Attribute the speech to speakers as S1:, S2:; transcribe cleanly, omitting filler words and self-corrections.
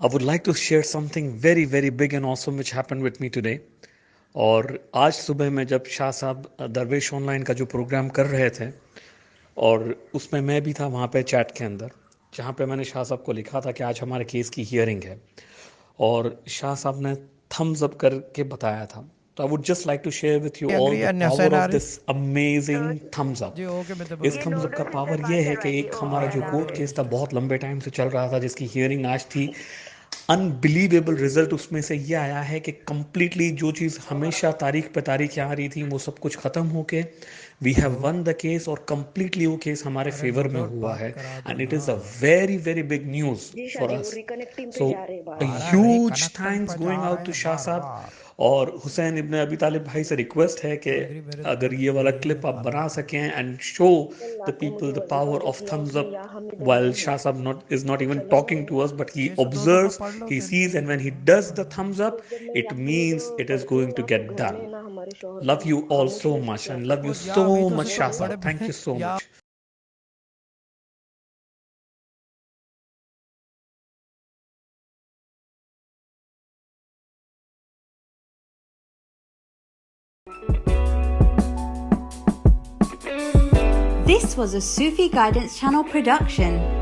S1: I would like to share something very, very big and awesome which happened with me today. और आज सुबह में जब शाह साहब दरवेश ऑनलाइन का जो प्रोग्राम कर रहे थे और उसमें मैं भी था वहाँ पे चैट के अंदर, जहाँ पे मैंने शाह साहब को लिखा था कि आज हमारे केस की हियरिंग है और शाह साहब ने थम्स अप करके बताया था. तो I would just like to share with you all
S2: agree
S1: the
S2: and
S1: power
S2: Hussain
S1: of
S2: Arif
S1: this amazing thumbs up.
S2: जी ओके मैं
S1: इस थम्स अप का पावर ये है कि एक हमारा जो कोर्ट केस था बहुत लंबे टाइम से चल रहा था जिसकी हियरिंग आज थी. अनबिलीवेबल रिजल्ट उसमें से ये आया है कि कंप्लीटली जो चीज़ हमेशा तारीख पे तारीख आ रही थी वो सब कुछ ख़त्म होके we have won the case और कंप्लीटली वो केस हमारे
S2: अरे
S1: फेवर
S2: नो
S1: में
S2: डाउट
S1: हुआ
S2: बात
S1: है.
S2: करा दो
S1: एंड इट
S2: ना
S1: is a very very big news
S3: जी
S1: फॉर
S3: शादी वो
S1: अस.
S3: रिकनेक्टिंग पे
S1: सो
S3: जा रहे हैं
S1: a
S3: बार
S2: आ
S3: बार।
S2: रहा है भाई
S1: huge
S2: कनेक्टिंग
S1: thanks
S2: पे जा
S1: going
S2: रहा
S1: out to
S2: है
S1: शाह
S2: बार
S1: साहब.
S2: बार
S1: और हुसैन इब्न अबी तालिब भाई से रिक्वेस्ट है कि
S2: एग्री मेरे
S1: अगर
S2: थॉट्स
S1: ये वाला
S2: वीडियो में
S1: क्लिप आप
S2: फॉलो
S1: बना
S2: करो
S1: सकें एंड शो द
S3: आपने
S1: पीपल
S3: मुझे
S1: द
S3: वजीफा
S1: पावर
S3: जो
S1: ऑफ
S3: दिया
S1: thumbs
S3: उसमें
S1: up
S3: या हमें
S1: while
S3: नहीं है।
S1: Shah Sahab not is not even
S3: चलो
S1: talking to us, but he
S2: जी तो 2 दफा
S1: observes,
S2: पढ़ लो
S1: he
S2: फिर
S1: sees, and when he does the thumbs up,
S3: तो जब मैं
S1: it
S3: यहाँ में जो
S1: means it is
S3: पढ़ती हूँ
S1: going
S3: ना
S1: to
S3: तो
S1: get
S3: घर में
S1: done.
S3: ना हमारे शोहर
S1: Love you all
S3: खामोश
S1: so
S3: नहीं
S1: much
S3: सुनते हैं
S1: and love
S3: फिर
S1: you
S2: वो जा
S1: so
S2: अभी तो
S1: much,
S2: सिर्फ
S1: Shah
S2: बड़े
S1: Sahab. Thank
S2: बड़े
S1: you so
S2: या
S1: much.
S4: This was a Sufi Guidance Channel production.